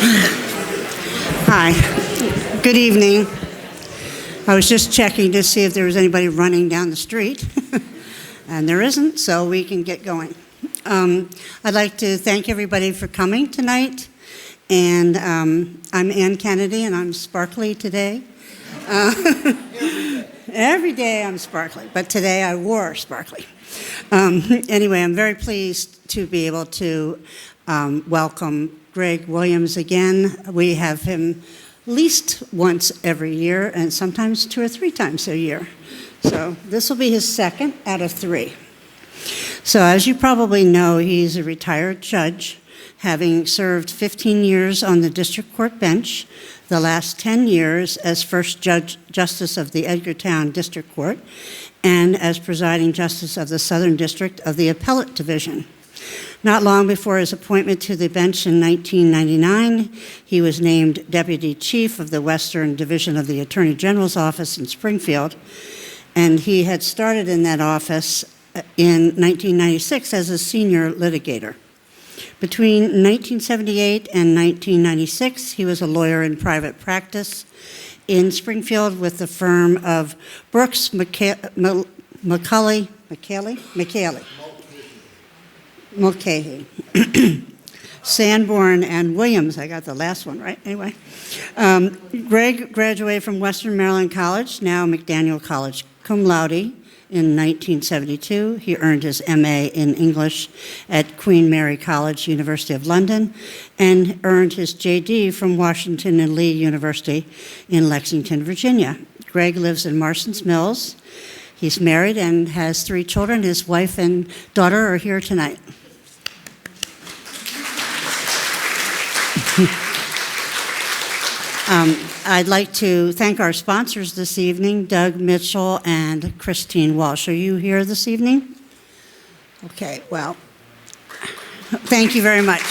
Hi. Good evening. I was just checking to see if there was anybody running down the street, and there isn't, so we can get going. I'd like to thank everybody for coming tonight, and I'm Ann Kennedy, and I'm sparkly today. Every day I'm sparkly, but today I wore sparkly. Anyway, I'm very pleased to be able to welcome Greg Williams again. We have him at least once every year and sometimes 2 or 3 times a year. So this will be his second out of 3. So as you probably know, he's a retired judge, having served 15 years on the district court bench, the last 10 years as first justice of the Edgartown District Court, and as presiding justice of the Southern District of the Appellate Division. Not long before his appointment to the bench in 1999, he was named Deputy Chief of the Western Division of the Attorney General's Office in Springfield, and he had started in that office in 1996 as a senior litigator. Between 1978 and 1996, he was a lawyer in private practice in Springfield with the firm of Brooks, Mulcahy, Sanborn, and Williams. I got the last one right, anyway. Greg graduated from Western Maryland College, now McDaniel College, cum laude, in 1972. He earned his MA in English at Queen Mary College, University of London, and earned his JD from Washington and Lee University in Lexington, Virginia. Greg lives in Marston's Mills. He's married and has 3 children. His wife and daughter are here tonight. I'd like to thank our sponsors this evening, Doug Mitchell and Christine Walsh. Are you here this evening? Okay, well, thank you very much.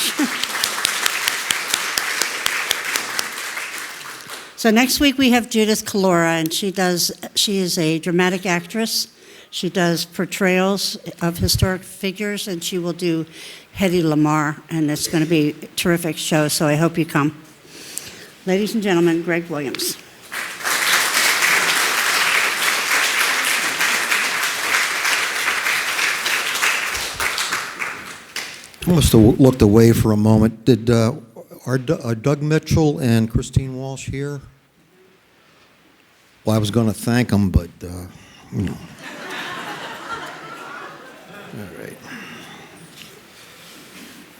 So next week we have Judith Calora, and she is a dramatic actress. She does portrayals of historic figures, and she will do Hedy Lamarr, and it's going to be a terrific show, so I hope you come. Ladies and gentlemen, Greg Williams. I must have looked away for a moment. Are Doug Mitchell and Christine Walsh here? Well, I was going to thank them, but, you know. All right.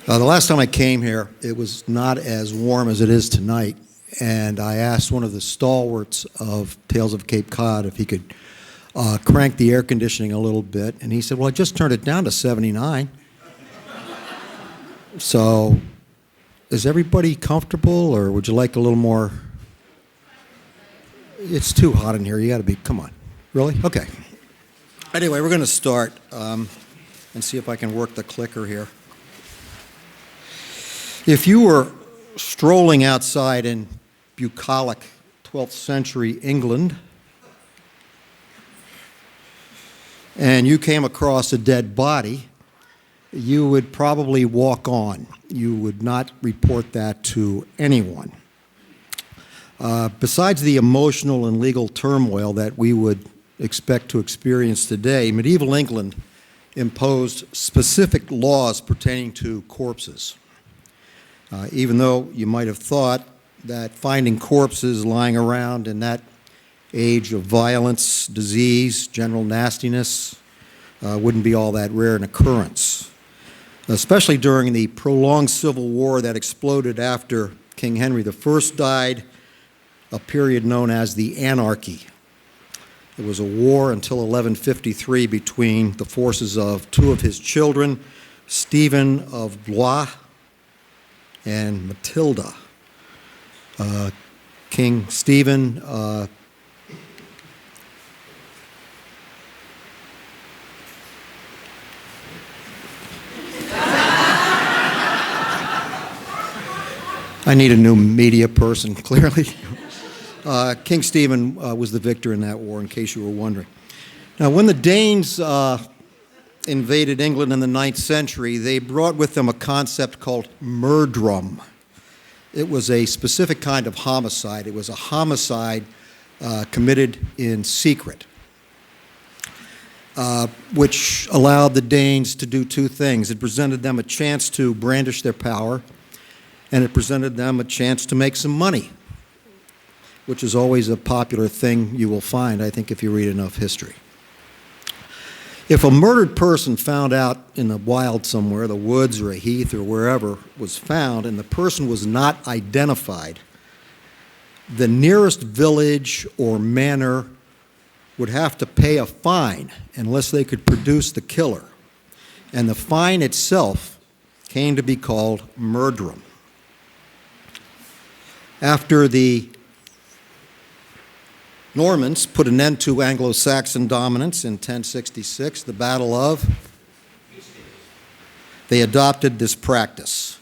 The last time I came here, it was not as warm as it is tonight, and I asked one of the stalwarts of Tales of Cape Cod if he could crank the air conditioning a little bit, and he said, well, I just turned it down to 79. So, is everybody comfortable, or would you like a little more? It's too hot in here. You got to be, come on. Really? Okay. Anyway, we're going to start and see if I can work the clicker here. If you were strolling outside in bucolic 12th century England and you came across a dead body, you would probably walk on. You would not report that to anyone. Besides the emotional and legal turmoil that we would expect to experience today, medieval England imposed specific laws pertaining to corpses. Even though you might have thought that finding corpses lying around in that age of violence, disease, general nastiness wouldn't be all that rare an occurrence, especially during the prolonged civil war that exploded after King Henry I died, a period known as the Anarchy. It was a war until 1153 between the forces of 2 of his children, Stephen of Blois and Matilda. King Stephen I need a new media person, clearly. King Stephen was the victor in that war, in case you were wondering. Now, when the Danes invaded England in the 9th century, they brought with them a concept called murdrum. It was a specific kind of homicide. It was a homicide committed in secret, which allowed the Danes to do two things. It presented them a chance to brandish their power, and it presented them a chance to make some money, which is always a popular thing you will find, I think, if you read enough history. If a murdered person found out in the wild somewhere, the woods or a heath or wherever was found, and the person was not identified, the nearest village or manor would have to pay a fine unless they could produce the killer. And the fine itself came to be called murderum. After the Normans put an end to Anglo-Saxon dominance in 1066, the Battle of, they adopted this practice.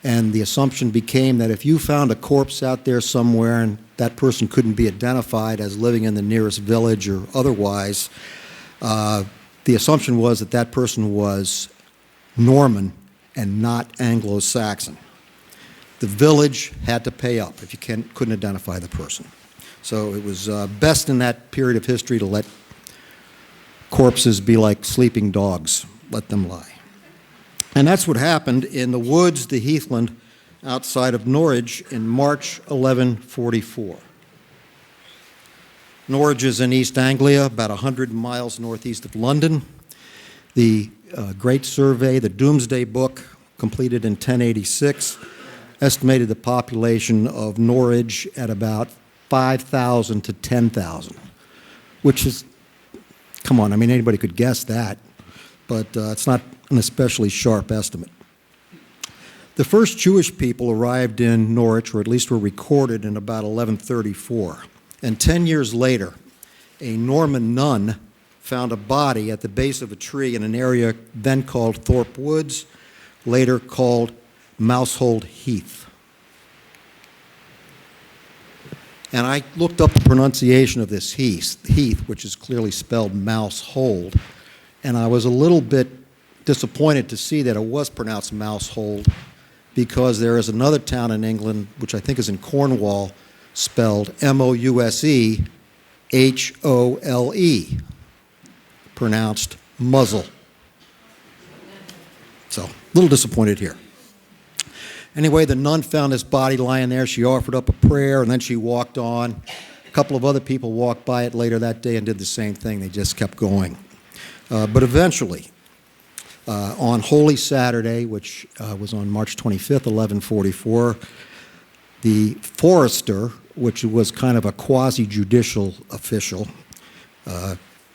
And the assumption became that if you found a corpse out there somewhere and that person couldn't be identified as living in the nearest village or otherwise, the assumption was that that person was Norman and not Anglo-Saxon. The village had to pay up if you couldn't identify the person. So it was best in that period of history to let corpses be like sleeping dogs, let them lie. And that's what happened in the woods, the heathland, outside of Norwich in March 1144. Norwich is in East Anglia, about 100 miles northeast of London. The Great Survey, the Doomsday Book, completed in 1086, estimated the population of Norwich at about 5,000 to 10,000, which is, come on, I mean, anybody could guess that, but it's not an especially sharp estimate. The first Jewish people arrived in Norwich, or at least were recorded in about 1134. And 10 years later, a Norman nun found a body at the base of a tree in an area then called Thorpe Woods, later called Mousehold Heath. And I looked up the pronunciation of this heath, which is clearly spelled Mousehold, and I was a little bit disappointed to see that it was pronounced Mousehold, because there is another town in England, which I think is in Cornwall, spelled M-O-U-S-E-H-O-L-E, pronounced muzzle. So, a little disappointed here. Anyway, the nun found this body lying there. She offered up a prayer, and then she walked on. A couple of other people walked by it later that day and did the same thing. They just kept going. But eventually, on Holy Saturday, which was on March 25th, 1144, the forester, which was kind of a quasi-judicial official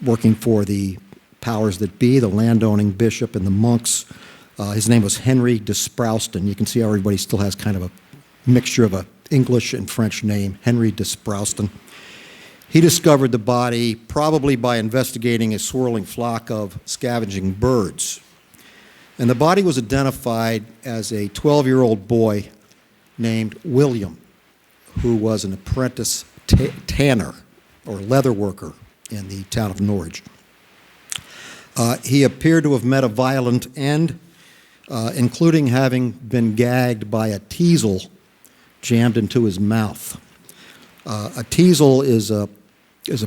working for the powers that be, the landowning bishop and the monks, his name was Henry de Sprouston. You can see how everybody still has kind of a mixture of an English and French name, Henry de Sprouston. He discovered the body probably by investigating a swirling flock of scavenging birds. And the body was identified as a 12-year-old boy named William, who was an apprentice tanner or leather worker in the town of Norwich. He appeared to have met a violent end, including having been gagged by a teasel jammed into his mouth. A teasel is a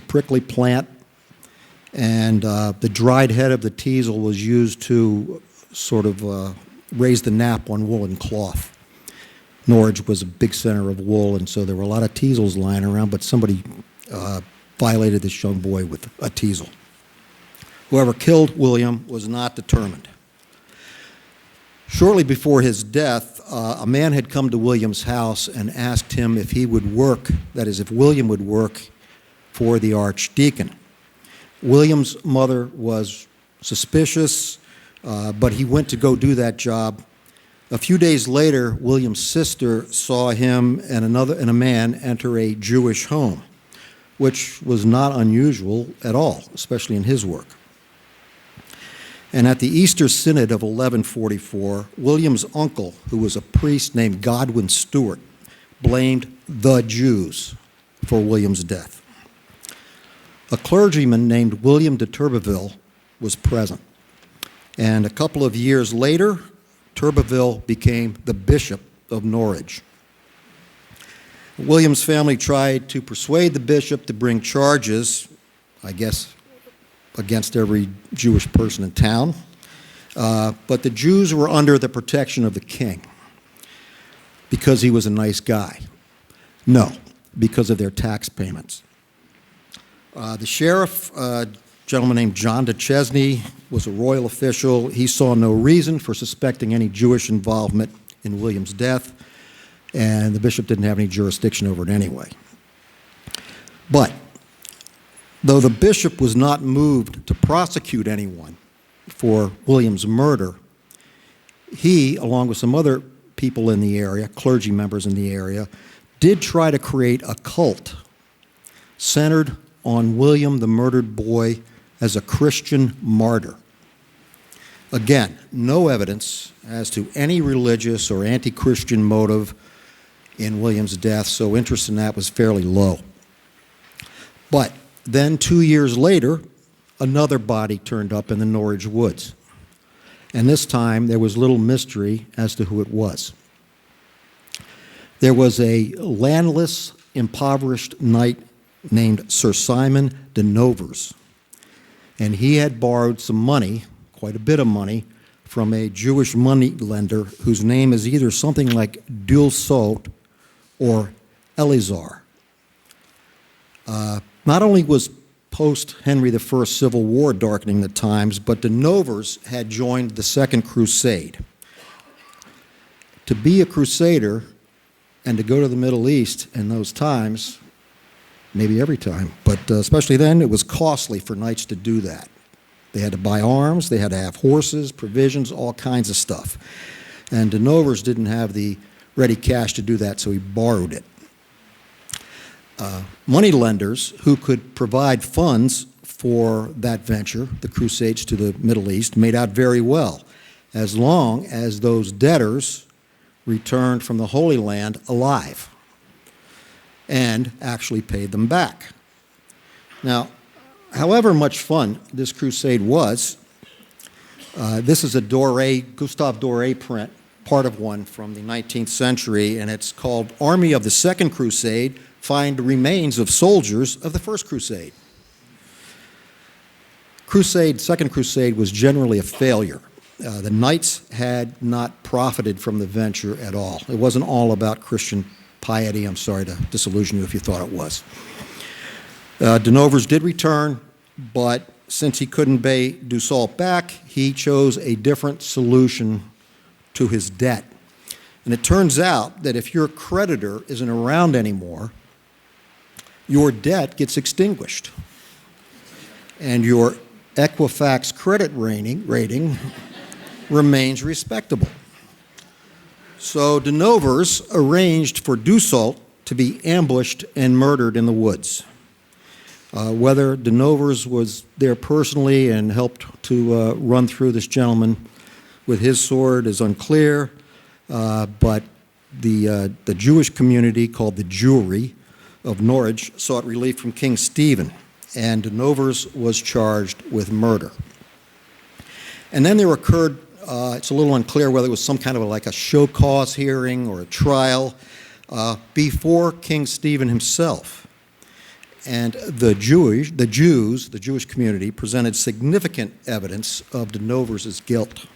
prickly plant, and the dried head of the teasel was used to sort of raise the nap on woolen cloth. Norwich was a big center of wool, and so there were a lot of teasels lying around, but somebody violated this young boy with a teasel. Whoever killed William was not determined. Shortly before his death, a man had come to William's house and asked him if he would work, that is, if William would work for the archdeacon. William's mother was suspicious, but he went to go do that job. A few days later, William's sister saw him and a man enter a Jewish home, which was not unusual at all, especially in his work. And at the Easter Synod of 1144, William's uncle, who was a priest named Godwin Stewart, blamed the Jews for William's death. A clergyman named William de Turbeville was present. And a couple of years later, Turbeville became the bishop of Norwich. William's family tried to persuade the bishop to bring charges, I guess, against every Jewish person in town. But the Jews were under the protection of the king because he was a nice guy. No, because of their tax payments. The sheriff, a gentleman named John Duchesne, was a royal official. He saw no reason for suspecting any Jewish involvement in William's death, and the bishop didn't have any jurisdiction over it anyway. But though the bishop was not moved to prosecute anyone for William's murder, he, along with some other people in the area, clergy members in the area, did try to create a cult centered on William, the murdered boy, as a Christian martyr. Again, no evidence as to any religious or anti-Christian motive in William's death, so interest in that was fairly low. But then 2 years later, another body turned up in the Norwich woods. And this time, there was little mystery as to who it was. There was a landless, impoverished knight named Sir Simon de Novers. And he had borrowed some money, quite a bit of money, from a Jewish money lender whose name is either something like Dulsot or Eleazar. Not only was post-Henry I Civil War darkening the times, but de Novers had joined the Second Crusade. To be a crusader and to go to the Middle East in those times, maybe every time, but especially then, it was costly for knights to do that. They had to buy arms, they had to have horses, provisions, all kinds of stuff. And de Novers didn't have the ready cash to do that, so he borrowed it. Money lenders who could provide funds for that venture, the Crusades to the Middle East, made out very well, as long as those debtors returned from the Holy Land alive and actually paid them back. Now, however much fun this crusade was, this is a Gustave Doré print, part of one from the 19th century, and it's called Army of the Second Crusade, Find Remains of Soldiers of the First Crusade. Second Crusade was generally a failure. The knights had not profited from the venture at all. It wasn't all about Christian piety. I'm sorry to disillusion you if you thought it was. De Novers did return, but since he couldn't pay Dussault back, he chose a different solution to his debt. And it turns out that if your creditor isn't around anymore, your debt gets extinguished. And your Equifax credit rating remains respectable. So de Novers arranged for Dussault to be ambushed and murdered in the woods. Whether de Novers was there personally and helped to run through this gentleman with his sword is unclear, but the Jewish community called the Jewry of Norwich sought relief from King Stephen, and de Novers was charged with murder. And then there occurred, it's a little unclear whether it was some kind of like a show cause hearing or a trial before King Stephen himself. And the Jews, the Jewish community, presented significant evidence of de Novers' guilt.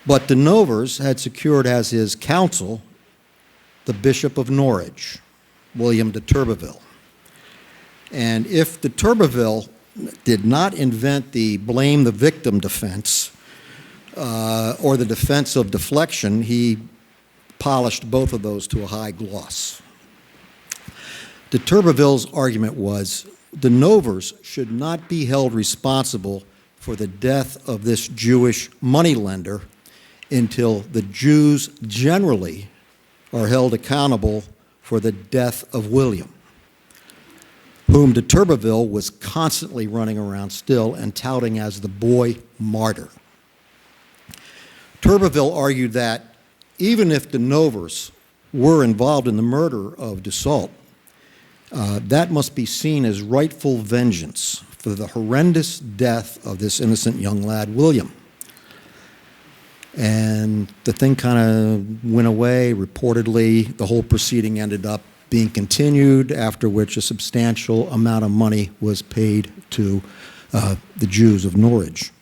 But de Novers had secured as his counsel the Bishop of Norwich, William de Turbeville. And if de Turbeville did not invent the blame the victim defense or the defense of deflection, he polished both of those to a high gloss. De Turbeville's argument was de Novers should not be held responsible for the death of this Jewish moneylender until the Jews generally are held accountable for the death of William, whom de Turbeville was constantly running around still and touting as the boy martyr. Turbeville argued that even if de Novers were involved in the murder of Dussault, that must be seen as rightful vengeance for the horrendous death of this innocent young lad, William. And the thing kind of went away. Reportedly, the whole proceeding ended up being continued, after which a substantial amount of money was paid to the Jews of Norwich.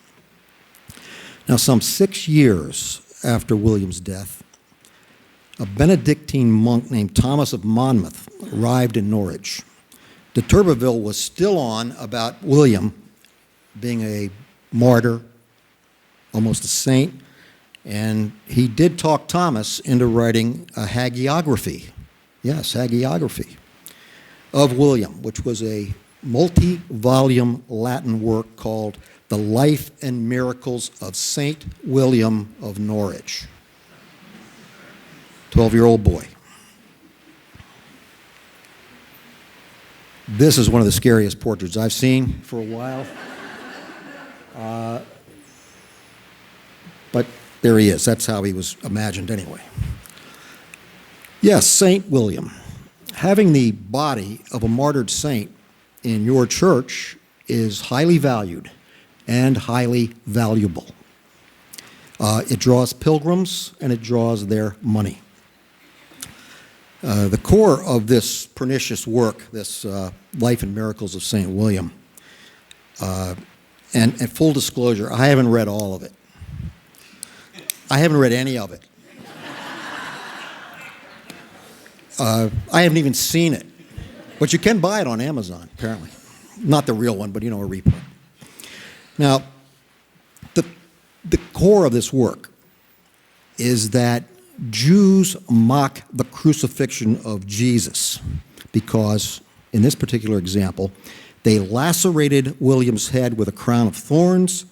Now, some 6 years after William's death, a Benedictine monk named Thomas of Monmouth arrived in Norwich. De Turberville was still on about William being a martyr, almost a saint, and he did talk Thomas into writing a hagiography, yes, hagiography, of William, which was a multi-volume Latin work called The Life and Miracles of Saint William of Norwich. 12-year-old boy. This is one of the scariest portraits I've seen for a while. But there he is. That's how he was imagined anyway. Yes, Saint William. Having the body of a martyred saint in your church is highly valued and highly valuable. It draws pilgrims and it draws their money. The core of this pernicious work, this Life and Miracles of St. William, and full disclosure, I haven't read all of it. I haven't read any of it. I haven't even seen it. But you can buy it on Amazon, apparently. Not the real one, but a reprint. Now, the core of this work is that Jews mock the crucifixion of Jesus because, in this particular example, they lacerated William's head with a crown of thorns,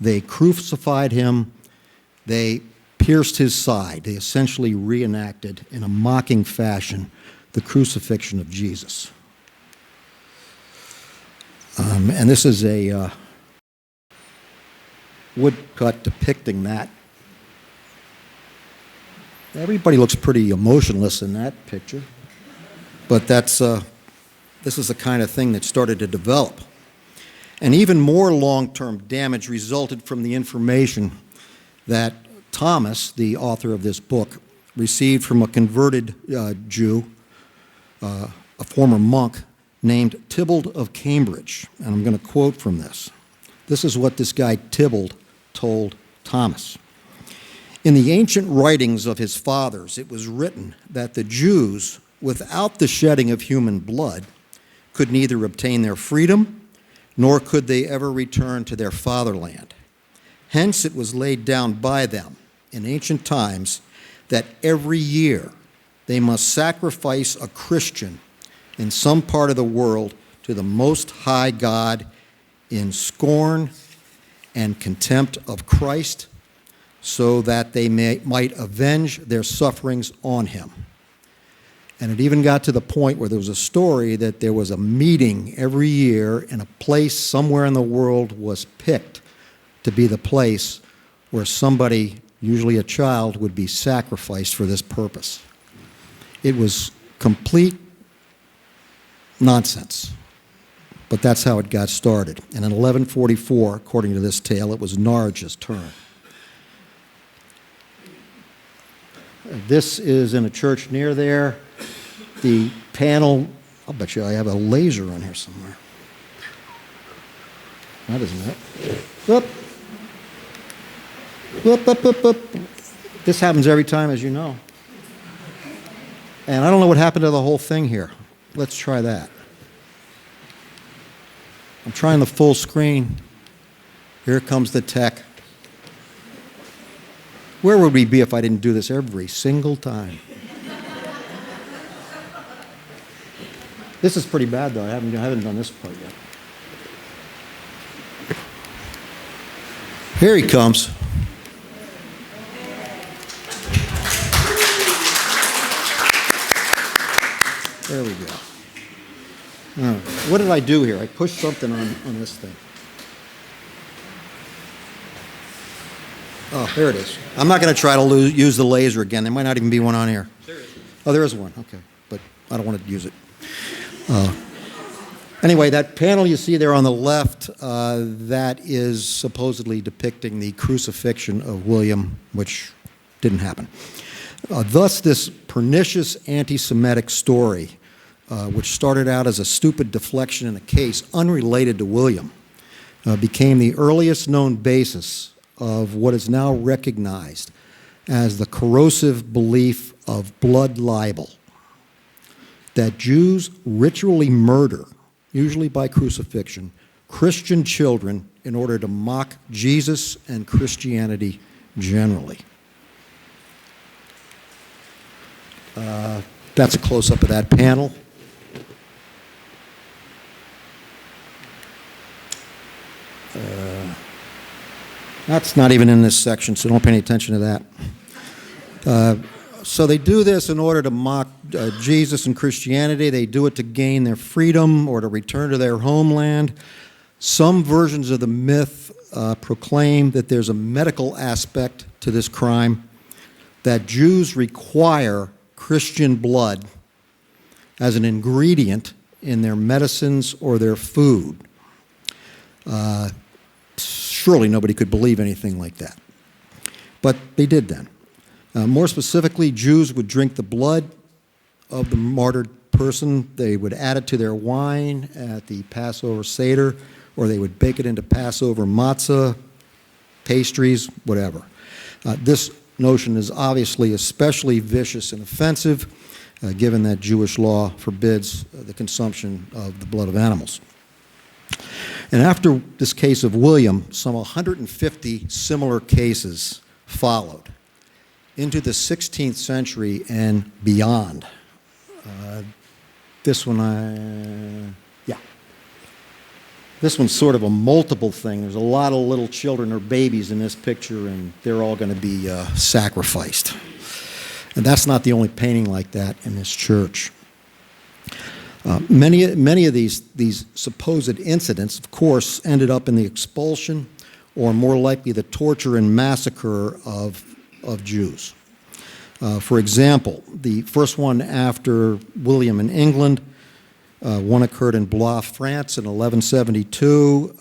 they crucified him, they pierced his side. They essentially reenacted, in a mocking fashion, the crucifixion of Jesus. And this is a woodcut depicting that. Everybody looks pretty emotionless in that picture, but this is the kind of thing that started to develop. And even more long-term damage resulted from the information that Thomas, the author of this book, received from a converted Jew, a former monk, named Tybalt of Cambridge. And I'm going to quote from this. This is what this guy Tybalt told Thomas. In the ancient writings of his fathers, it was written that the Jews, without the shedding of human blood, could neither obtain their freedom, nor could they ever return to their fatherland. Hence it was laid down by them in ancient times that every year they must sacrifice a Christian in some part of the world to the Most High God in scorn and contempt of Christ, so that they might avenge their sufferings on him. And it even got to the point where there was a story that there was a meeting every year and a place somewhere in the world was picked to be the place where somebody, usually a child, would be sacrificed for this purpose. It was complete nonsense, but that's how it got started. And in 1144, according to this tale, it was Norwich's turn. This is in a church near there. The panel, I'll bet you I have a laser on here somewhere. That isn't it. Whoop. Whoop, whoop, whoop, whoop. This happens every time, as you know. And I don't know what happened to the whole thing here. Let's try that. I'm trying the full screen. Here comes the tech. Where would we be if I didn't do this every single time? This is pretty bad, though. I haven't done this part yet. Here he comes. There we go. All right. What did I do here? I pushed something on this thing. Oh, there it is. I'm not going to try to use the laser again. There might not even be one on here. There is. Oh, there is one. Okay. But I don't want to use it. Anyway, that panel you see there on the left, that is supposedly depicting the crucifixion of William, which didn't happen. Thus, this pernicious anti-Semitic story, which started out as a stupid deflection in a case unrelated to William, became the earliest known basis of what is now recognized as the corrosive belief of blood libel, that Jews ritually murder, usually by crucifixion, Christian children in order to mock Jesus and Christianity generally. That's a close-up of that panel. That's not even in this section, so don't pay any attention to that. So they do this in order to mock Jesus and Christianity. They do it to gain their freedom or to return to their homeland. Some versions of the myth proclaim that there's a medical aspect to this crime, that Jews require Christian blood as an ingredient in their medicines or their food. Surely nobody could believe anything like that. But they did then. More specifically, Jews would drink the blood of the martyred person. They would add it to their wine at the Passover Seder, or they would bake it into Passover matzah, pastries, whatever. This notion is obviously especially vicious and offensive, given that Jewish law forbids the consumption of the blood of animals. And after this case of William, some 150 similar cases followed into the 16th century and beyond. This one, this one's sort of a multiple thing. There's a lot of little children or babies in this picture, and they're all going to be sacrificed. And that's not the only painting like that in this church. Many of these supposed incidents, of course, ended up in the expulsion or more likely the torture and massacre of Jews. For example, the first one after William in England, one occurred in Blois, France in 1172.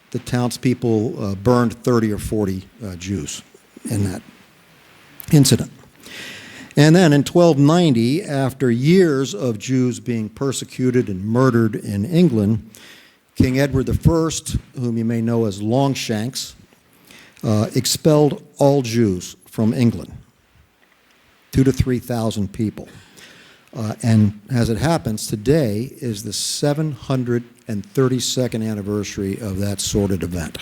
The townspeople burned 30 or 40 Jews in that incident. And then in 1290, after years of Jews being persecuted and murdered in England, King Edward I, whom you may know as Longshanks, expelled all Jews from England, 2,000 to 3,000 people. And as it happens, today is the 732nd anniversary of that sordid event.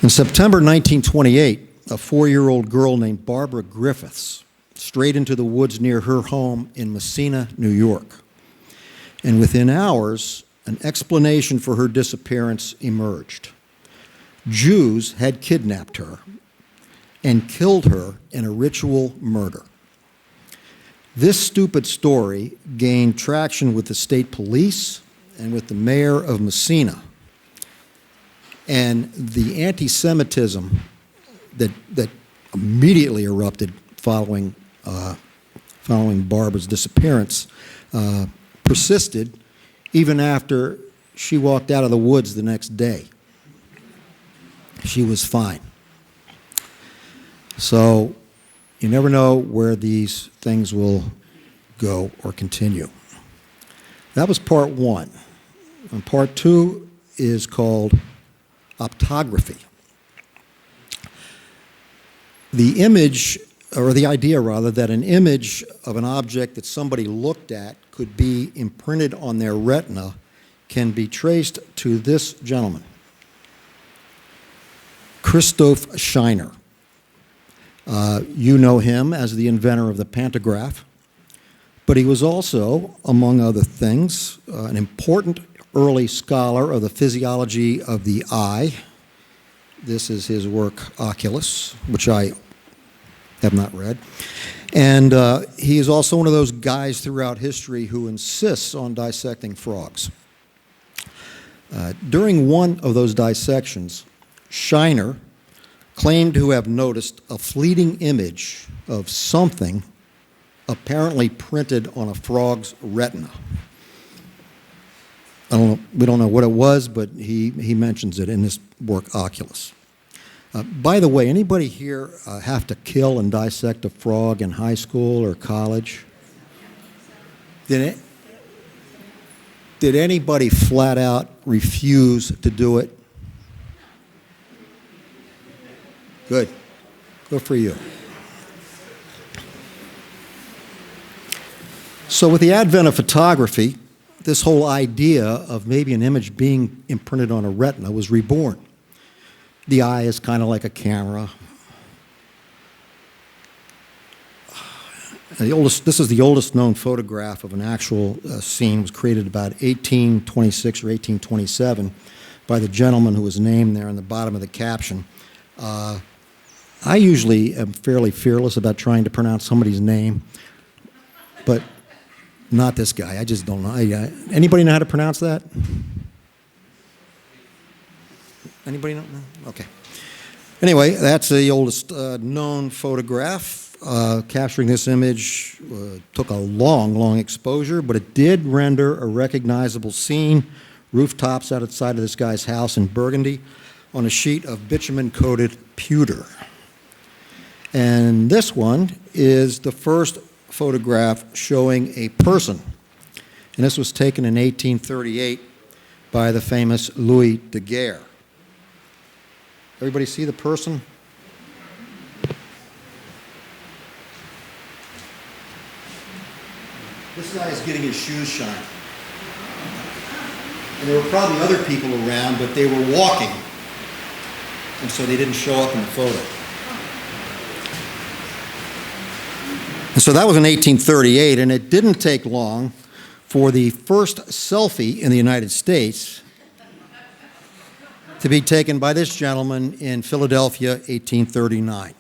In September 1928, a 4-year-old girl named Barbara Griffiths strayed into the woods near her home in Messina, New York. And within hours, an explanation for her disappearance emerged. Jews had kidnapped her and killed her in a ritual murder. This stupid story gained traction with the state police and with the mayor of Messina. And the anti-Semitism that immediately erupted following Barbara's disappearance persisted even after she walked out of the woods the next day. She was fine. So you never know where these things will go or continue. That was part one. And part two is called optography. The image, or the idea rather, that an image of an object that somebody looked at could be imprinted on their retina can be traced to this gentleman, Christoph Scheiner. You know him as the inventor of the pantograph, but he was also, among other things, an important early scholar of the physiology of the eye. This is his work, Oculus, which I have not read. And he is also one of those guys throughout history who insists on dissecting frogs. During one of those dissections, Scheiner claimed to have noticed a fleeting image of something apparently printed on a frog's retina. we don't know what it was, but he mentions it in his work Oculus. By the way, anybody here have to kill and dissect a frog in high school or college? Did anybody flat out refuse to do it? Good. Good for you. So with the advent of photography, this whole idea of maybe an image being imprinted on a retina was reborn. The eye is kind of like a camera. This is the oldest known photograph of an actual scene. It was created about 1826 or 1827 by the gentleman who was named there in the bottom of the caption. I usually am fairly fearless about trying to pronounce somebody's name, but not this guy. I just don't know. Anybody know how to pronounce that? Anybody know? No? Okay. Anyway, that's the oldest known photograph. Capturing this image took a long exposure, but it did render a recognizable scene, rooftops outside of this guy's house in Burgundy, on a sheet of bitumen-coated pewter. And this one is the first photograph showing a person. And this was taken in 1838 by the famous Louis Daguerre. Everybody see the person? This guy is getting his shoes shined. And there were probably other people around, but they were walking. And so they didn't show up in the photo. And so that was in 1838, and it didn't take long for the first selfie in the United States to be taken by this gentleman in Philadelphia, 1839.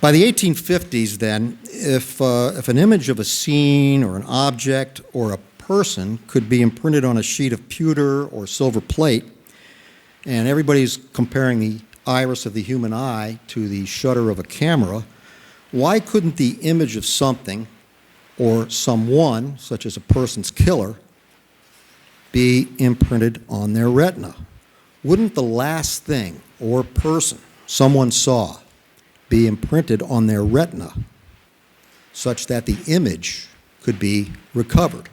By the 1850s, then, if an image of a scene or an object or a person could be imprinted on a sheet of pewter or silver plate, and everybody's comparing the iris of the human eye to the shutter of a camera, why couldn't the image of something or someone, such as a person's killer, be imprinted on their retina? Wouldn't the last thing or person someone saw be imprinted on their retina such that the image could be recovered,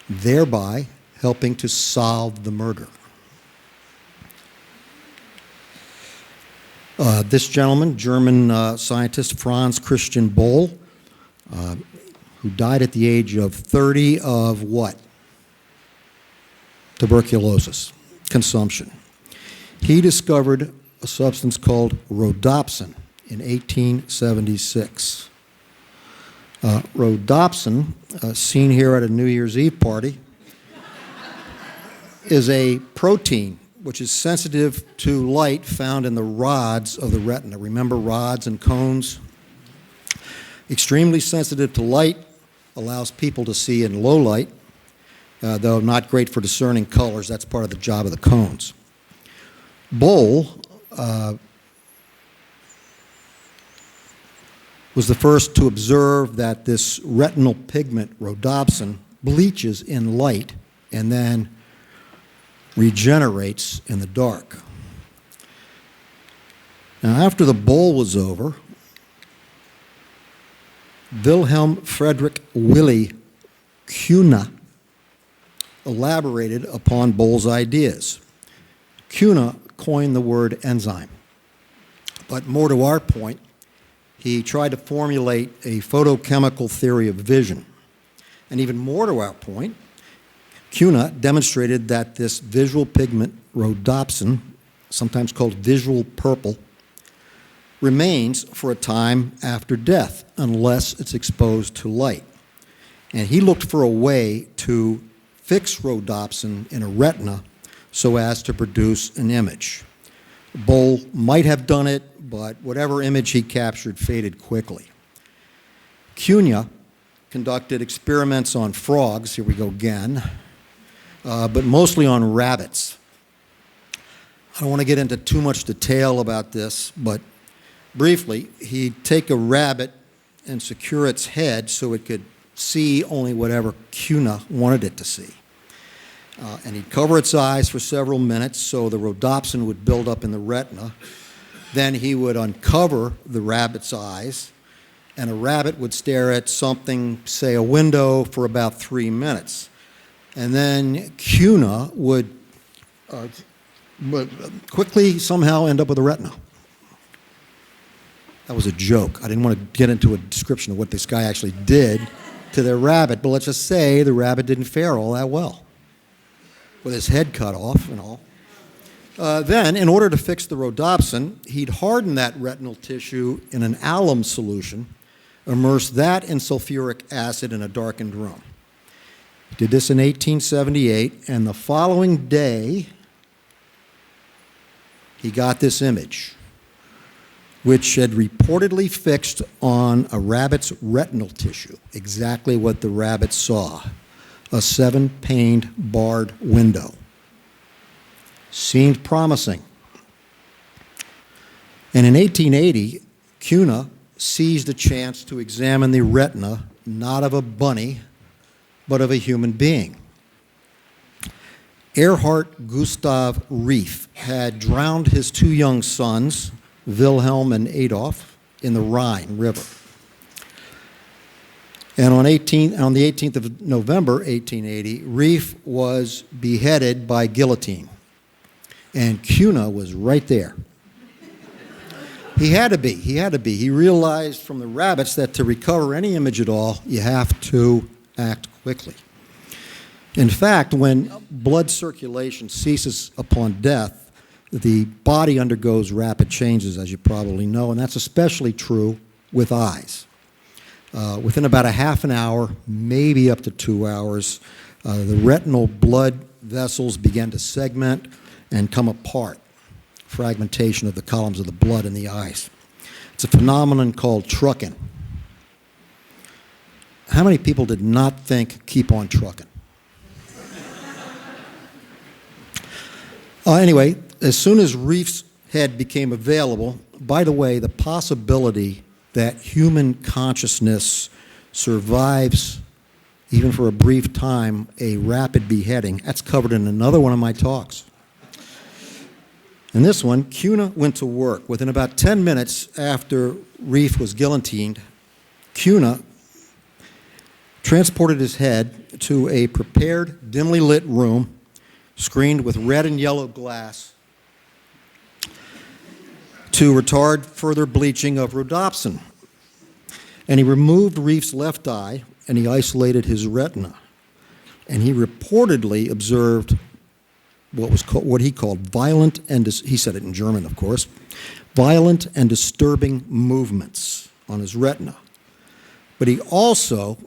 thereby helping to solve the murder? This gentleman, German scientist Franz Christian Boll, who died at the age of 30 of what? Tuberculosis, consumption. He discovered a substance called rhodopsin in 1876. Rhodopsin, seen here at a New Year's Eve party, is a protein which is sensitive to light found in the rods of the retina. Remember rods and cones? Extremely sensitive to light, allows people to see in low light, though not great for discerning colors. That's part of the job of the cones. Boll was the first to observe that this retinal pigment, rhodopsin, bleaches in light and then regenerates in the dark. Now, after the Boll was over, Wilhelm Friedrich Willy Kuhne elaborated upon Boll's ideas. Kuhne coined the word enzyme. But more to our point, he tried to formulate a photochemical theory of vision. And even more to our point, Kuhne demonstrated that this visual pigment, rhodopsin, sometimes called visual purple, remains for a time after death unless it's exposed to light. And he looked for a way to fix rhodopsin in a retina so as to produce an image. Boll might have done it, but whatever image he captured faded quickly. Kuhne conducted experiments on frogs, here we go again, but mostly on rabbits. I don't want to get into too much detail about this, but briefly, he'd take a rabbit and secure its head so it could see only whatever Cunha wanted it to see. And he'd cover its eyes for several minutes so the rhodopsin would build up in the retina. Then he would uncover the rabbit's eyes, and a rabbit would stare at something, say a window, for about 3 minutes. And then Cunha would quickly somehow end up with a retina. That was a joke. I didn't want to get into a description of what this guy actually did to the rabbit, but let's just say the rabbit didn't fare all that well, with his head cut off and all. Then, in order to fix the rhodopsin, he'd harden that retinal tissue in an alum solution, immerse that in sulfuric acid in a darkened room. He did this in 1878, and the following day, he got this image, which had reportedly fixed on a rabbit's retinal tissue, exactly what the rabbit saw, a 7-paned barred window. Seemed promising. And in 1880, Cunha seized a chance to examine the retina, not of a bunny, but of a human being. Erhard Gustav Rieff had drowned his 2 young sons, Wilhelm and Adolf, in the Rhine River. And on the 18th of November, 1880, Rieff was beheaded by guillotine. And Cunha was right there. He had to be. He realized from the rabbits that to recover any image at all, you have to act quickly. In fact, when blood circulation ceases upon death, the body undergoes rapid changes, as you probably know, and that's especially true with eyes. Within about a half an hour, maybe up to 2 hours, the retinal blood vessels begin to segment and come apart, fragmentation of the columns of the blood in the eyes. It's a phenomenon called trucking. How many people did not think, keep on trucking? Anyway, as soon as Rieff's head became available, by the way, the possibility that human consciousness survives, even for a brief time, a rapid beheading, that's covered in another one of my talks. In this one, Cunha went to work. Within about 10 minutes after Rieff was guillotined, Cunha transported his head to a prepared, dimly lit room screened with red and yellow glass to retard further bleaching of rhodopsin. And he removed Rieff's left eye and he isolated his retina. And he reportedly observed what he called violent and, he said it in German, of course, violent and disturbing movements on his retina. But he also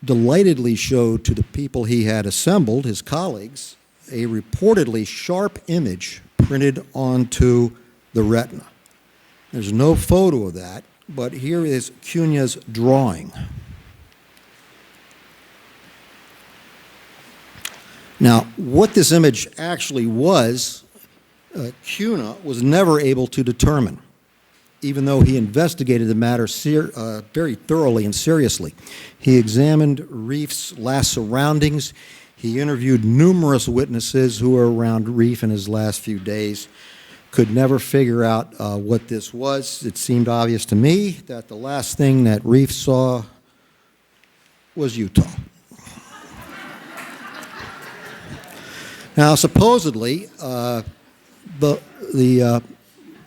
delightedly showed to the people he had assembled, his colleagues, a reportedly sharp image printed onto the retina. There's no photo of that, but here is Cunha's drawing. Now, what this image actually was, Cunha was never able to determine, even though he investigated the matter very thoroughly and seriously. He examined Rieff's last surroundings. He interviewed numerous witnesses who were around Rieff in his last few days. Could never figure out what this was. It seemed obvious to me that the last thing that Rieff saw was Utah. Now, supposedly, the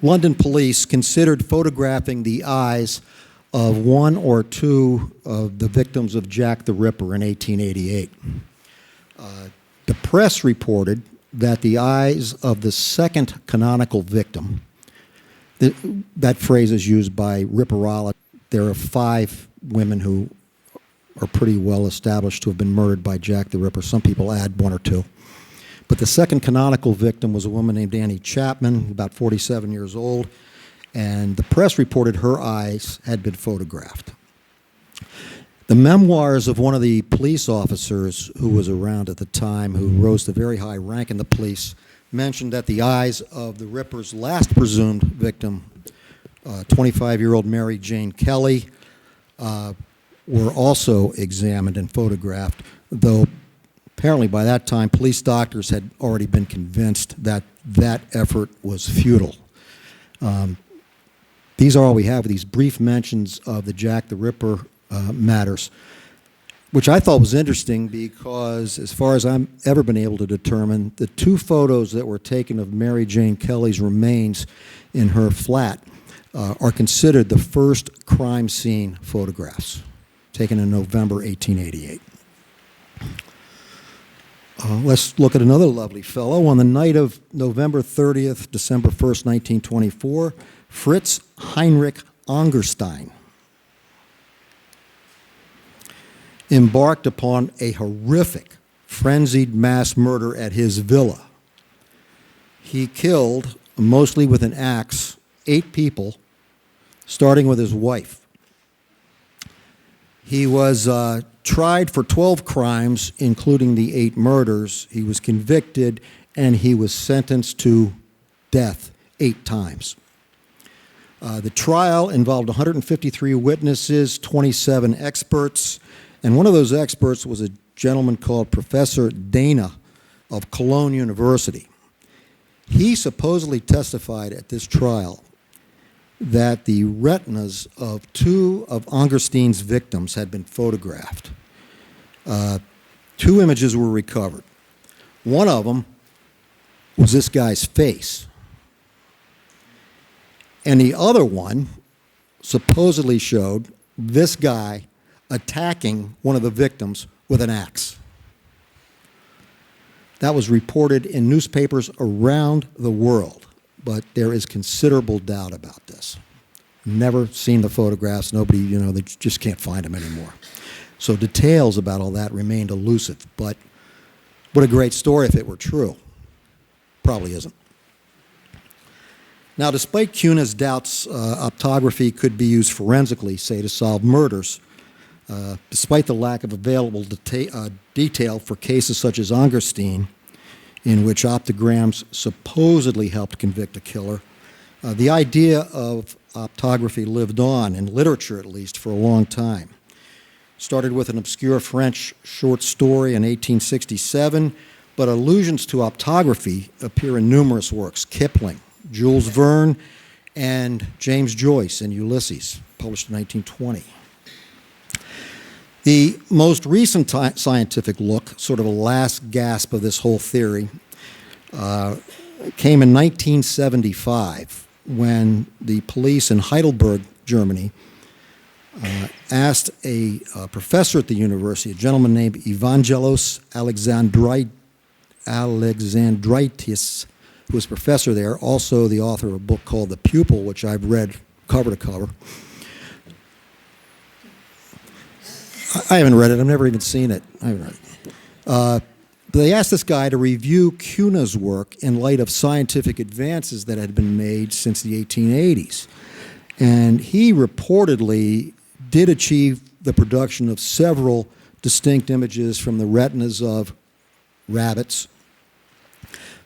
London police considered photographing the eyes of 1 or 2 of the victims of Jack the Ripper in 1888. The press reported that the eyes of the second canonical victim, that phrase is used by ripperologists. There are 5 women who are pretty well established to have been murdered by Jack the Ripper. Some people add 1 or 2. But the second canonical victim was a woman named Annie Chapman, about 47 years old, and the press reported her eyes had been photographed. The memoirs of one of the police officers who was around at the time, who rose to very high rank in the police, mentioned that the eyes of the Ripper's last presumed victim, 25-year-old Mary Jane Kelly, were also examined and photographed, though apparently by that time police doctors had already been convinced that that effort was futile. These are all we have, these brief mentions of the Jack the Ripper matters, which I thought was interesting because, as far as I've ever been able to determine, the two photos that were taken of Mary Jane Kelly's remains in her flat are considered the first crime scene photographs, taken in November 1888. Let's look at another lovely fellow. On the night of November 30th, December 1st, 1924, Fritz Heinrich Angerstein embarked upon a horrific, frenzied mass murder at his villa. He killed, mostly with an axe, 8 people, starting with his wife. He was tried for 12 crimes, including the 8 murders. He was convicted, and he was sentenced to death 8 times. The trial involved 153 witnesses, 27 experts, and one of those experts was a gentleman called Professor Dana of Cologne University. He supposedly testified at this trial that the retinas of 2 of Angerstein's victims had been photographed. 2 images were recovered. One of them was this guy's face. And the other one supposedly showed this guy attacking one of the victims with an axe. That was reported in newspapers around the world, but there is considerable doubt about this. Never seen the photographs. Nobody, they just can't find them anymore. So details about all that remained elusive, but what a great story if it were true. Probably isn't. Now, despite Cuna's doubts, optography could be used forensically, say, to solve murders. Despite the lack of available detail for cases such as Angerstein, in which optograms supposedly helped convict a killer, the idea of optography lived on, in literature at least, for a long time. Started with an obscure French short story in 1867, but allusions to optography appear in numerous works: Kipling, Jules Verne, and James Joyce in Ulysses, published in 1920. The most recent scientific look, sort of a last gasp of this whole theory, came in 1975 when the police in Heidelberg, Germany, asked a professor at the university, a gentleman named Evangelos Alexandritis, who was professor there, also the author of a book called The Pupil, which I've read cover to cover. I haven't read it. I've never even seen it. I haven't read it. They asked this guy to review Cuna's work in light of scientific advances that had been made since the 1880s. And he reportedly did achieve the production of several distinct images from the retinas of rabbits,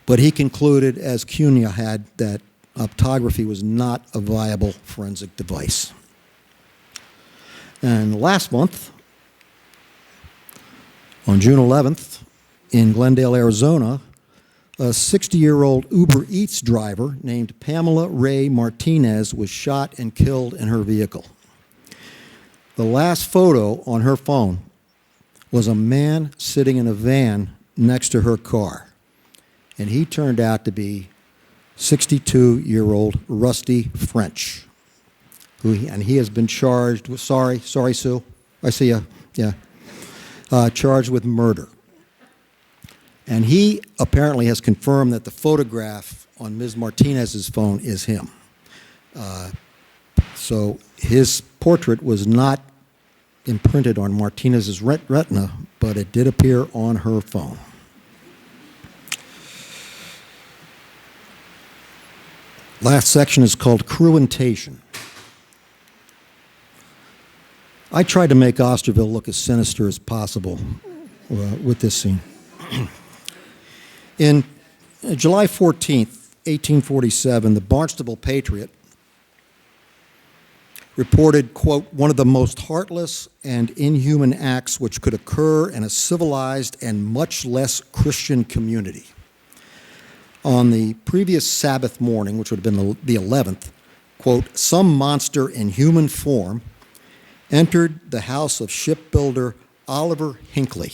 but he concluded, as Cuna had, that optography was not a viable forensic device. And last month, on June 11th, in Glendale, Arizona, a 60-year-old Uber Eats driver named Pamela Ray Martinez was shot and killed in her vehicle. The last photo on her phone was a man sitting in a van next to her car, and he turned out to be 62-year-old Rusty French, and he has been charged with, sorry, Sue, I see you, yeah, charged with murder. And he apparently has confirmed that the photograph on Ms. Martinez's phone is him. So his portrait was not imprinted on Martinez's retina, but it did appear on her phone. Last section is called Cruentation. I tried to make Osterville look as sinister as possible with this scene. In July 14th, 1847, the Barnstable Patriot reported, quote, one of the most heartless and inhuman acts which could occur in a civilized and much less Christian community. On the previous Sabbath morning, which would have been the 11th, quote, some monster in human form entered the house of shipbuilder Oliver Hinckley.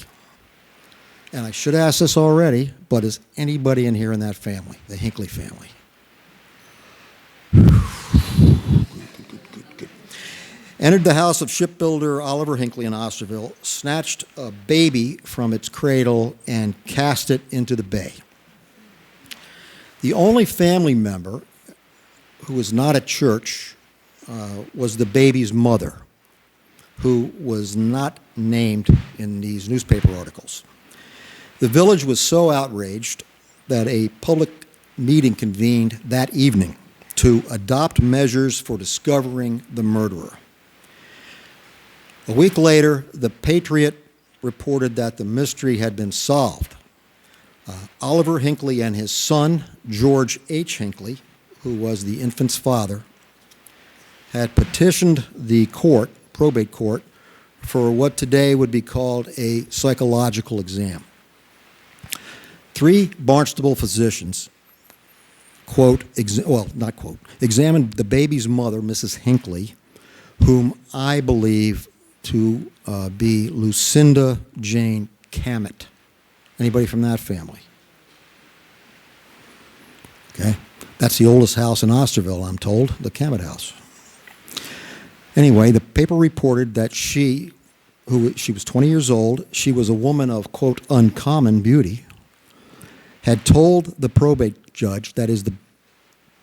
And I should ask this already, but is anybody in here in that family, the Hinckley family? Entered the house of shipbuilder Oliver Hinckley in Osterville, snatched a baby from its cradle, and cast it into the bay. The only family member who was not at church was the baby's mother, who was not named in these newspaper articles. The village was so outraged that a public meeting convened that evening to adopt measures for discovering the murderer. A week later, the Patriot reported that the mystery had been solved. Oliver Hinckley and his son, George H. Hinckley, who was the infant's father, had petitioned the court, probate court, for what today would be called a psychological exam. 3 Barnstable physicians, examined the baby's mother, Mrs. Hinckley, whom I believe to be Lucinda Jane Cammett. Anybody from that family? Okay. That's the oldest house in Osterville, I'm told, the Cammett house. Anyway, the paper reported that she was 20 years old, she was a woman of, quote, uncommon beauty, had told the probate judge, that is, the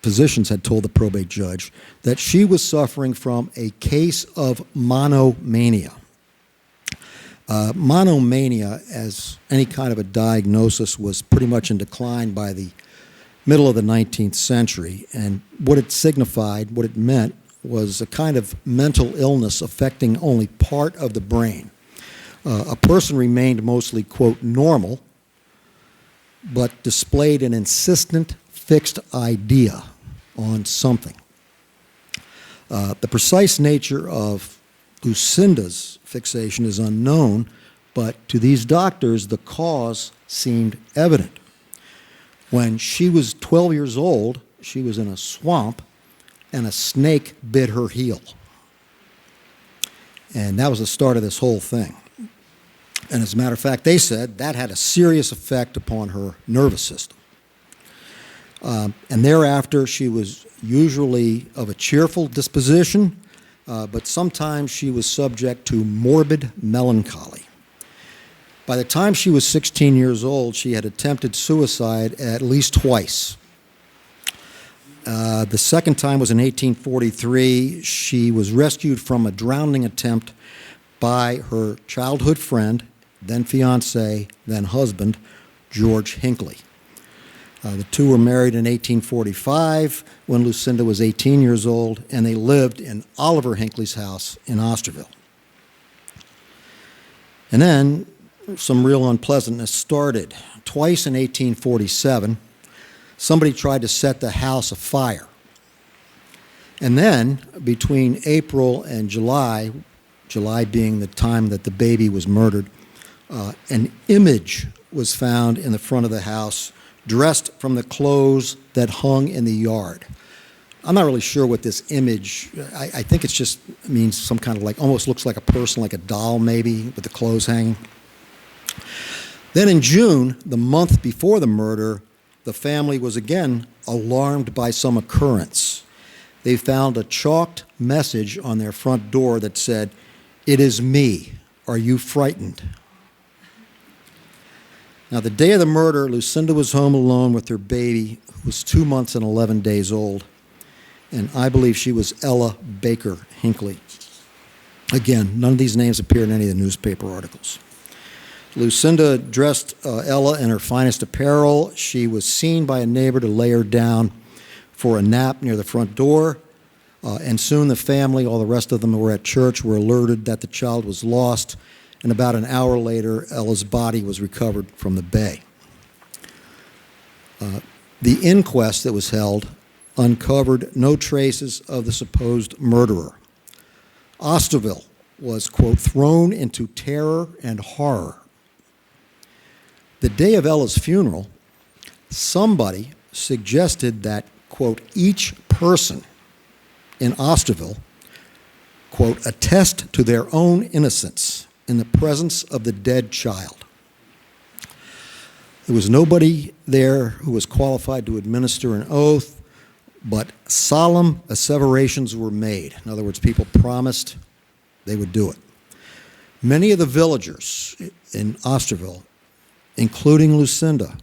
physicians had told the probate judge, that she was suffering from a case of monomania. Monomania, as any kind of a diagnosis, was pretty much in decline by the middle of the 19th century, and what it signified, what it meant, was a kind of mental illness affecting only part of the brain. A person remained mostly, quote, normal, but displayed an insistent, fixed idea on something. The precise nature of Lucinda's fixation is unknown, but to these doctors, the cause seemed evident. When she was 12 years old, she was in a swamp, and a snake bit her heel. And that was the start of this whole thing. And as a matter of fact, they said that had a serious effect upon her nervous system. And thereafter, she was usually of a cheerful disposition, but sometimes she was subject to morbid melancholy. By the time she was 16 years old, she had attempted suicide at least twice. The second time was in 1843. She was rescued from a drowning attempt by her childhood friend, then fiancé, then husband, George Hinckley. The two were married in 1845 when Lucinda was 18 years old, and they lived in Oliver Hinckley's house in Osterville. And then some real unpleasantness started. Twice in 1847, somebody tried to set the house afire. And then, between April and July, July being the time that the baby was murdered, an image was found in the front of the house, dressed from the clothes that hung in the yard. I'm not really sure what this image, I think it just means some kind of almost looks like a person, like a doll maybe, with the clothes hanging. Then in June, the month before the murder, the family was again alarmed by some occurrence. They found a chalked message on their front door that said, "It is me. Are you frightened?" Now, the day of the murder, Lucinda was home alone with her baby, who was 2 months and 11 days old, and I believe she was Ella Baker Hinckley. Again, none of these names appear in any of the newspaper articles. Lucinda dressed Ella in her finest apparel. She was seen by a neighbor to lay her down for a nap near the front door, and soon the family, all the rest of them who were at church, were alerted that the child was lost, and about an hour later, Ella's body was recovered from the bay. The inquest that was held uncovered no traces of the supposed murderer. Osterville was, quote, thrown into terror and horror. The day of Ella's funeral, somebody suggested that, quote, each person in Osterville, quote, attest to their own innocence in the presence of the dead child. There was nobody there who was qualified to administer an oath, but solemn asseverations were made. In other words, people promised they would do it. Many of the villagers in Osterville, including Lucinda,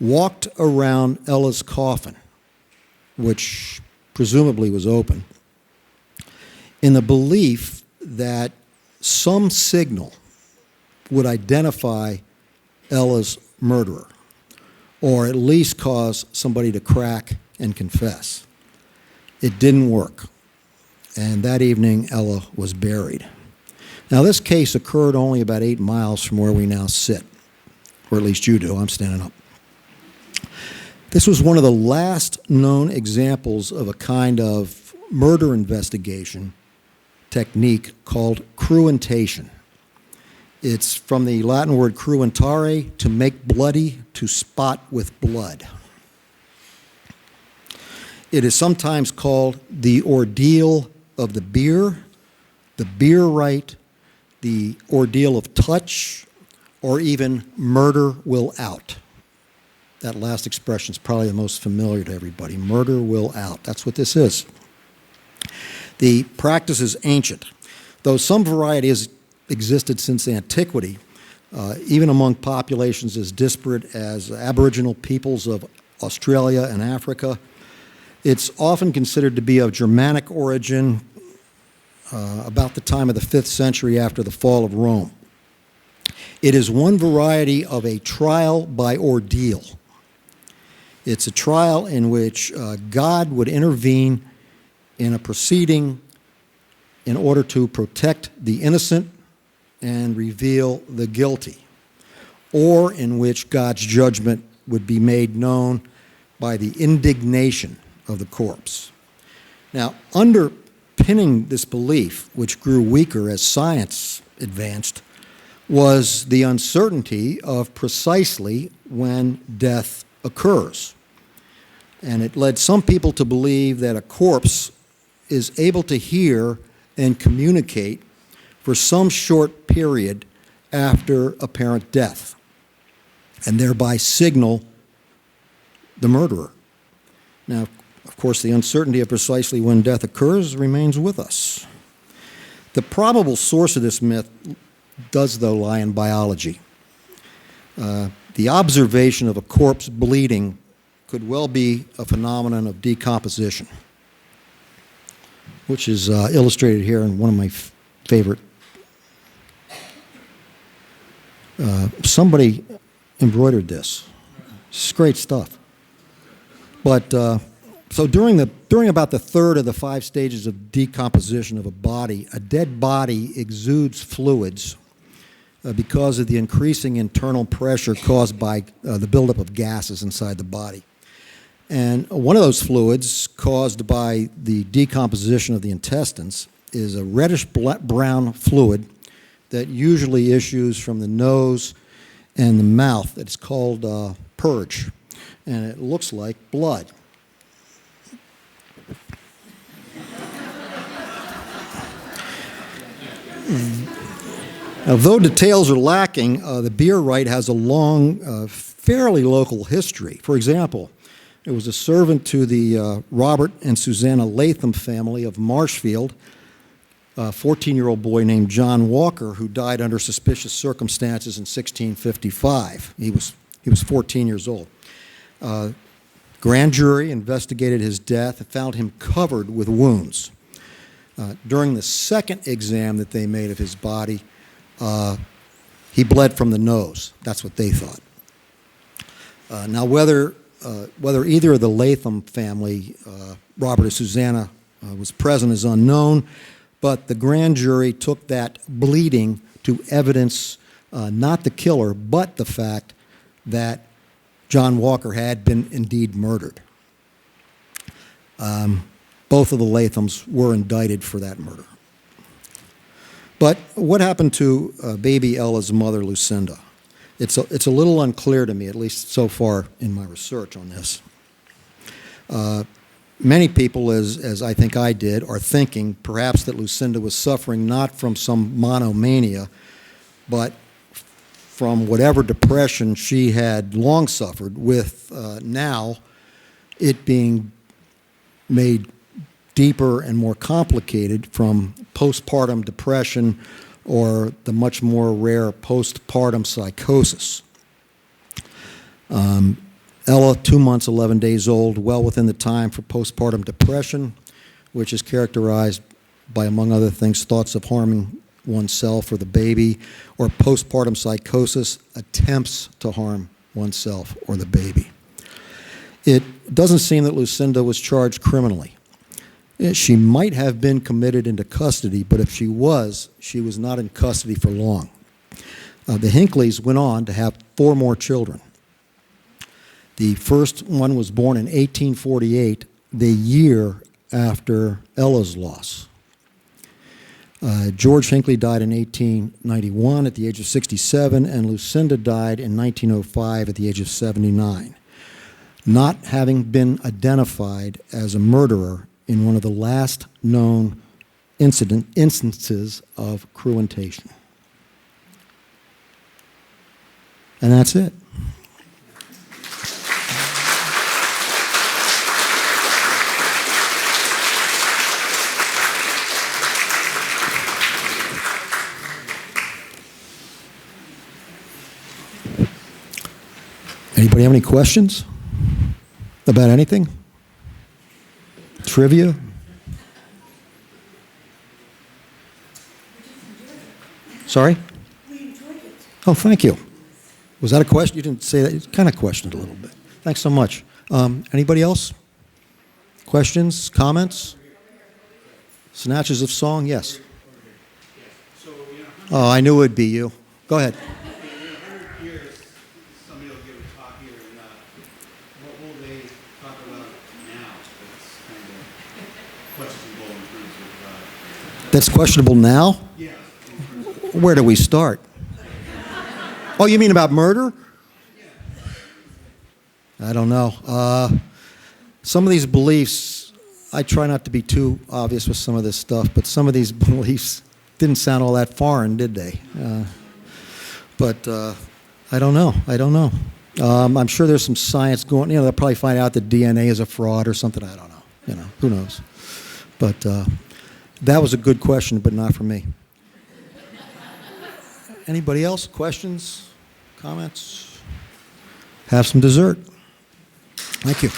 walked around Ella's coffin, which presumably was open, in the belief that some signal would identify Ella's murderer, or at least cause somebody to crack and confess. It didn't work, and that evening Ella was buried. Now, this case occurred only about 8 miles from where we now sit, or at least you do. I'm standing up. This was one of the last known examples of a kind of murder investigation technique called cruentation. It's from the Latin word cruentare, to make bloody, to spot with blood. It is sometimes called the ordeal of the beer rite, the ordeal of touch, or even murder will out. That last expression is probably the most familiar to everybody. Murder will out. That's what this is. The practice is ancient. Though some variety has existed since antiquity, even among populations as disparate as Aboriginal peoples of Australia and Africa, it's often considered to be of Germanic origin about the time of the 5th century after the fall of Rome. It is one variety of a trial by ordeal. It's a trial in which God would intervene in a proceeding in order to protect the innocent and reveal the guilty, or in which God's judgment would be made known by the indignation of the corpse. Now, underpinning this belief, which grew weaker as science advanced, was the uncertainty of precisely when death occurs. And it led some people to believe that a corpse is able to hear and communicate for some short period after apparent death, and thereby signal the murderer. Now, of course, the uncertainty of precisely when death occurs remains with us. The probable source of this myth does, though, lie in biology. The observation of a corpse bleeding could well be a phenomenon of decomposition, which is illustrated here in one of my favorite. Somebody embroidered this. It's great stuff. But so during about the third of the 5 stages of decomposition of a body, a dead body exudes fluids because of the increasing internal pressure caused by the buildup of gases inside the body. And one of those fluids caused by the decomposition of the intestines is a reddish-brown fluid that usually issues from the nose and the mouth. It's called purge, and it looks like blood. Now, though details are lacking, the beer rite has a long, fairly local history. For example, it was a servant to the Robert and Susanna Latham family of Marshfield, a 14-year-old boy named John Walker, who died under suspicious circumstances in 1655. He was 14 years old. Grand jury investigated his death and found him covered with wounds. During the second exam that they made of his body, he bled from the nose. That's what they thought. Now, whether either of the Latham family, Robert or Susanna, was present is unknown, but the grand jury took that bleeding to evidence not the killer, but the fact that John Walker had been indeed murdered. Both of the Lathams were indicted for that murder. But what happened to baby Ella's mother, Lucinda? It's a little unclear to me, at least so far in my research on this. Many people, as I think I did, are thinking perhaps that Lucinda was suffering not from some monomania, but from whatever depression she had long suffered, with now it being made deeper and more complicated from postpartum depression or the much more rare postpartum psychosis. Ella, 2 months, 11 days old, well within the time for postpartum depression, which is characterized by, among other things, thoughts of harming oneself or the baby, or postpartum psychosis, attempts to harm oneself or the baby. It doesn't seem that Lucinda was charged criminally. She might have been committed into custody, but if she was not in custody for long. The Hinckleys went on to have 4 more children. The first one was born in 1848, the year after Ella's loss. George Hinckley died in 1891 at the age of 67, and Lucinda died in 1905 at the age of 79, not having been identified as a murderer in one of the last known instances of cruentation. And that's it. Anybody have any questions about anything? Trivia? Sorry? We enjoyed it. Oh, thank you. Was that a question? You didn't say that. You kind of questioned a little bit. Thanks so much. Anybody else? Questions? Comments? Snatches of song? Yes. Oh, I knew it would be you. Go ahead. That's questionable now? Yeah. Where do we start? Oh, you mean about murder? I don't know. Some of these beliefs, I try not to be too obvious with some of this stuff, but some of these beliefs didn't sound all that foreign, did they? But I don't know. I'm sure there's some science going, they'll probably find out that DNA is a fraud or something. I don't know. Who knows? But that was a good question, but not for me. Anybody else? Questions? Comments? Have some dessert. Thank you.